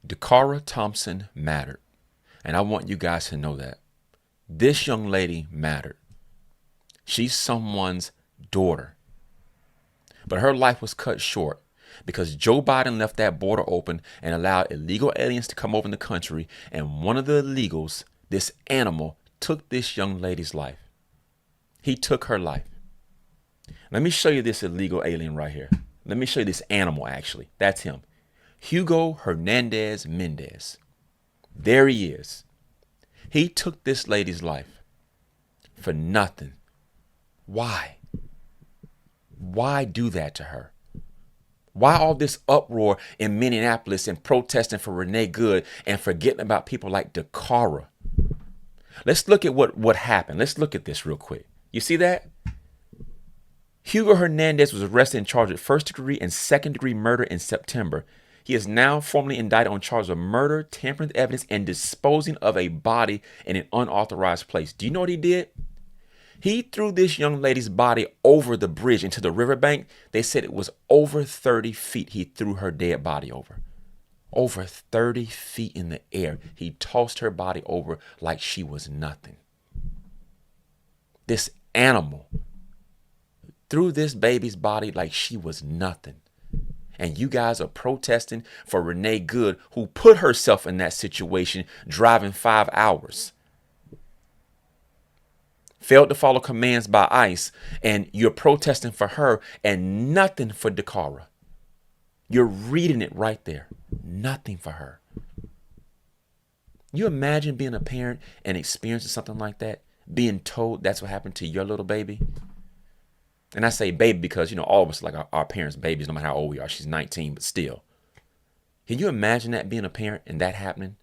Dacara Thompson mattered. And I want you guys to know that. This young lady mattered. She's someone's daughter. But her life was cut short because Joe Biden left that border open and allowed illegal aliens to come over in the country. And one of the illegals, this animal, took this young lady's life. He took her life. Let me show you this illegal alien right here. Let me show you this animal, actually. That's him. Hugo Hernandez Mendez. There he is. He took this lady's life for nothing. Why? Why do that to her? Why all this uproar in Minneapolis and protesting for Renee Good and forgetting about people like Dacara? Let's look at what happened. Let's look at this real quick. You see that? Hugo Hernandez was arrested and charged with first-degree and second-degree murder in September. He is now formally indicted on charges of murder, tampering with evidence, and disposing of a body in an unauthorized place. Do you know what he did? He threw this young lady's body over the bridge into the riverbank. They said it was over 30 feet he threw her dead body over. Over 30 feet in the air. He tossed her body over like she was nothing. This animal threw this baby's body like she was nothing. And you guys are protesting for Renee Good, who put herself in that situation, driving 5 hours. Failed to follow commands by ICE, and you're protesting for her and nothing for Dacara. You're reading it right there. Nothing for her. You imagine being a parent and experiencing something like that? Being told that's what happened to your little baby? And I say baby because, all of us like our parents' babies, no matter how old we are. She's 19, but still. Can you imagine that being a parent and that happening?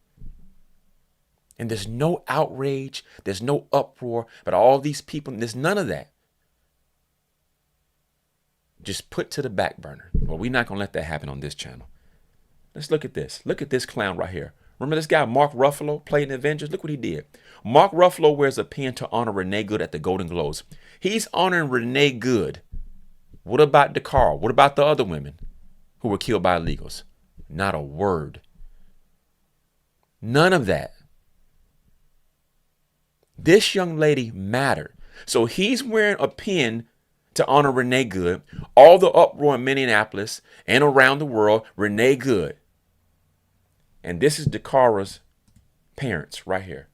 And there's no outrage. There's no uproar. But all these people, there's none of that. Just put to the back burner. Well, we're not going to let that happen on this channel. Let's look at this. Look at this clown right here. Remember this guy, Mark Ruffalo, played in Avengers? Look what he did. Mark Ruffalo wears a pin to honor Renee Good at the Golden Globes. He's honoring Renee Good. What about Dacara? What about the other women who were killed by illegals? Not a word. None of that. This young lady mattered. So he's wearing a pin to honor Renee Good. All the uproar in Minneapolis and around the world, Renee Good. And this is Dacara's parents right here.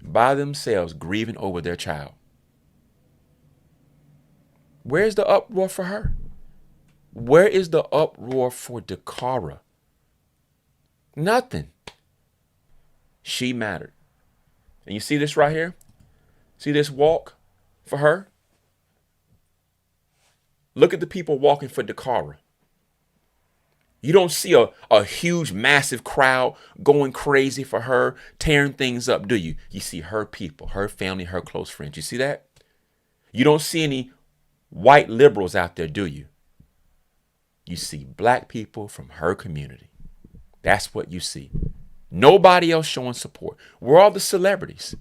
By themselves grieving over their child. Where's the uproar for her? Where is the uproar for Dacara? Nothing. She mattered. And you see this right here? See this walk for her? Look at the people walking for Dacara. You don't see a huge, massive crowd going crazy for her, tearing things up, do you? You see her people, her family, her close friends. You see that? You don't see any white liberals out there, do you? You see black people from her community. That's what you see. Nobody else showing support. Where are all the celebrities?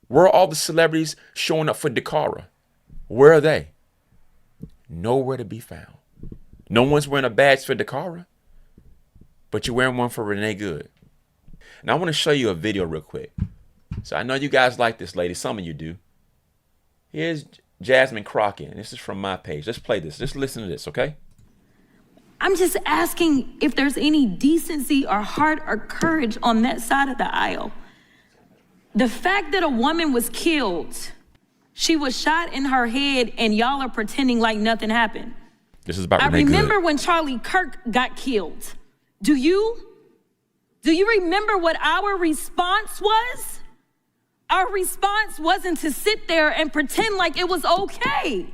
Where are all the celebrities showing up for Dacara? Where are they? Nowhere to be found. No one's wearing a badge for Dacara, but you're wearing one for Renee Good. Now I want to show you a video real quick. So I know you guys like this lady. Some of you do. Here's Jasmine Crockett, and this is from my page. Let's play this. Just listen to this, okay? I'm just asking if there's any decency or heart or courage on that side of the aisle. The fact that a woman was killed, she was shot in her head, and y'all are pretending like nothing happened. This is about I Renee remember Good. when Charlie Kirk got killed. Do you remember what our response was? Our response wasn't to sit there and pretend like it was okay.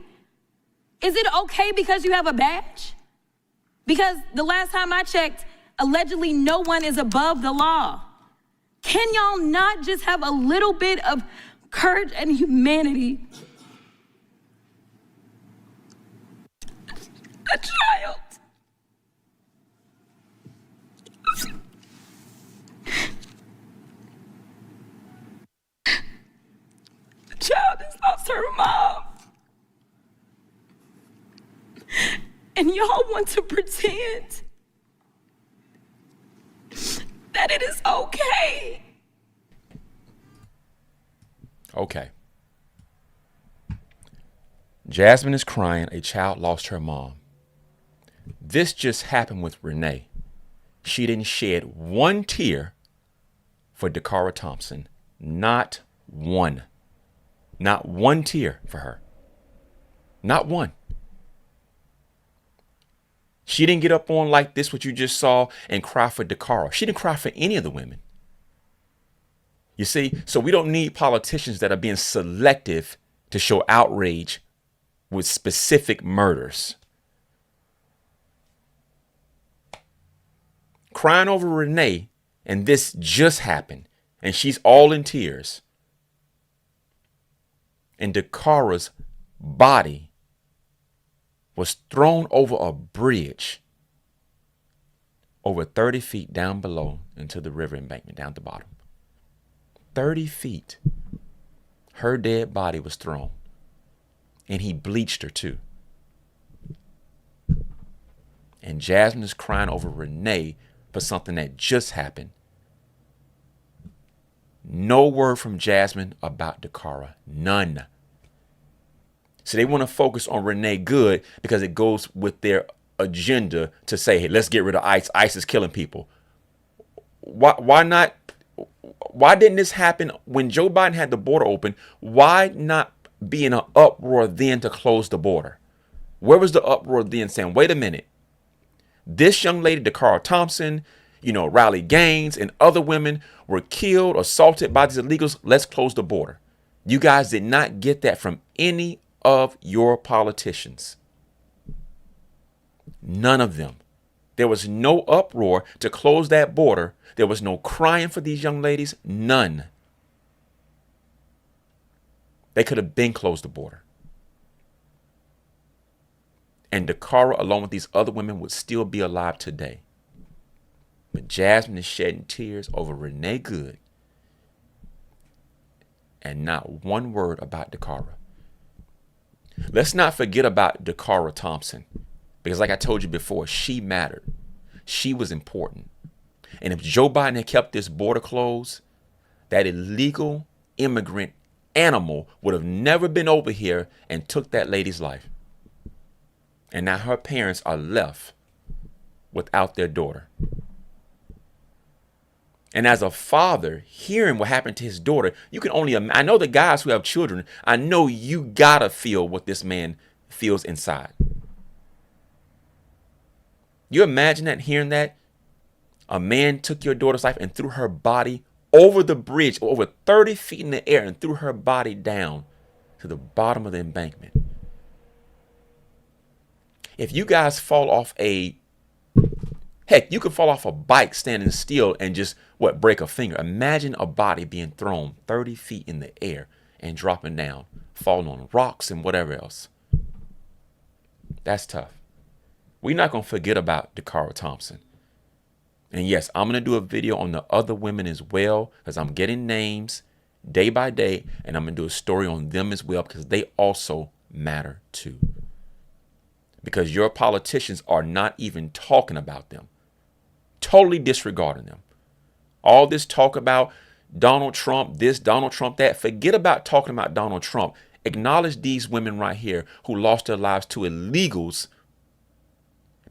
Is it okay because you have a badge? Because the last time I checked, allegedly no one is above the law. Can y'all not just have a little bit of courage and humanity? A child. A child has lost her mom. And y'all want to pretend that it is okay. Okay. Jasmine is crying. A child lost her mom. This just happened with Renee. She didn't shed one tear for Dacara Thompson. Not one. Not one tear for her. Not one. She didn't get up on like this, what you just saw, and cry for Dacara. She didn't cry for any of the women. You see, so we don't need politicians that are being selective to show outrage with specific murders. Crying over Renee, and this just happened, and she's all in tears. And Dacara's body was thrown over a bridge over 30 feet down below into the river embankment down at the bottom. 30 feet. Her dead body was thrown. And he bleached her too. And Jasmine is crying over Renee for something that just happened. No word from Jasmine about Dacara. None. So they want to focus on Renee Good because it goes with their agenda to say, hey, let's get rid of ICE. ICE is killing people. Why not? Why didn't this happen when Joe Biden had the border open? Why not be in an uproar then to close the border? Where was the uproar then saying, wait a minute, this young lady, Dacara Thompson, Riley Gaines and other women were killed, assaulted by these illegals. Let's close the border. You guys did not get that from any of your politicians. None of them. There was no uproar to close that border. There was no crying for these young ladies. None. They could have been closed the border. And Dacara, along with these other women, would still be alive today. But Jasmine is shedding tears over Renee Good. And not one word about Dacara. Let's not forget about Dacara Thompson. Because like I told you before, she mattered. She was important. And if Joe Biden had kept this border closed, that illegal immigrant animal would have never been over here and took that lady's life. And now her parents are left without their daughter. And as a father, hearing what happened to his daughter, you can only imagine. I know the guys who have children, I know you gotta feel what this man feels inside. You imagine that, hearing that? A man took your daughter's life and threw her body over the bridge, over 30 feet in the air, and threw her body down to the bottom of the embankment. If you guys fall off heck, you could fall off a bike standing still and just, break a finger. Imagine a body being thrown 30 feet in the air and dropping down, falling on rocks and whatever else. That's tough. We're not going to forget about Dacara Thompson. And yes, I'm going to do a video on the other women as well, because I'm getting names day by day, and I'm going to do a story on them as well, because they also matter too. Because your politicians are not even talking about them. Totally disregarding them. All this talk about Donald Trump, this, Donald Trump, that. Forget about talking about Donald Trump. Acknowledge these women right here who lost their lives to illegals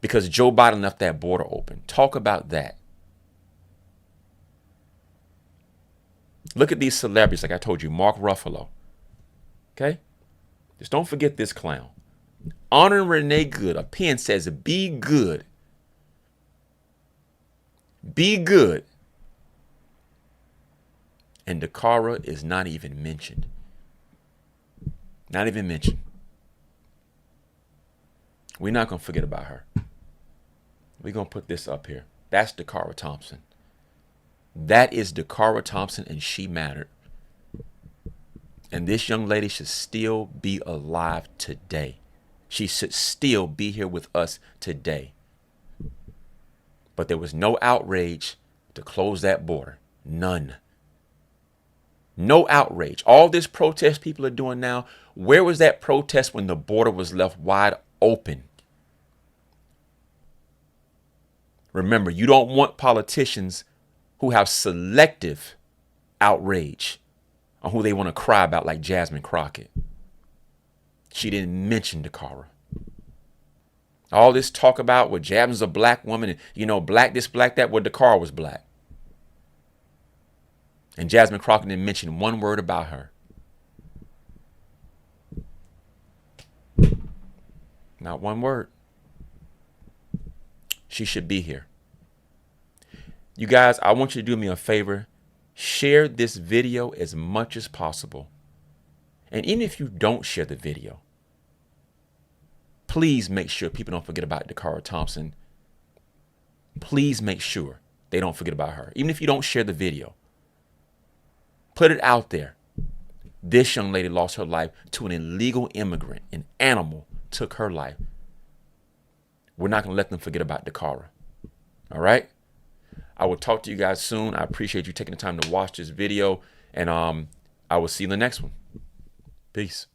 because Joe Biden left that border open. Talk about that. Look at these celebrities, like I told you, Mark Ruffalo. Okay? Just don't forget this clown. Honoring Renee Good. A pen says, be good. Be good. And Dacara is not even mentioned. Not even mentioned. We're not going to forget about her. We're going to put this up here. That's Dacara Thompson. That is Dacara Thompson, and she mattered. And this young lady should still be alive today. She should still be here with us today. But there was no outrage to close that border. None. No outrage. All this protest people are doing now, where was that protest when the border was left wide open? Remember, you don't want politicians who have selective outrage on who they want to cry about, like Jasmine Crockett. She didn't mention Dacara. All this talk about what Jasmine's a black woman and, you know, black this, black that, well, Dacara was black. And Jasmine Crockett didn't mention one word about her. Not one word. She should be here. You guys, I want you to do me a favor. Share this video as much as possible. And even if you don't share the video, please make sure people don't forget about Dacara Thompson. Please make sure they don't forget about her. Even if you don't share the video, put it out there. This young lady lost her life to an illegal immigrant. An animal took her life. We're not going to let them forget about Dacara. All right? I will talk to you guys soon. I appreciate you taking the time to watch this video. And I will see you in the next one. Peace.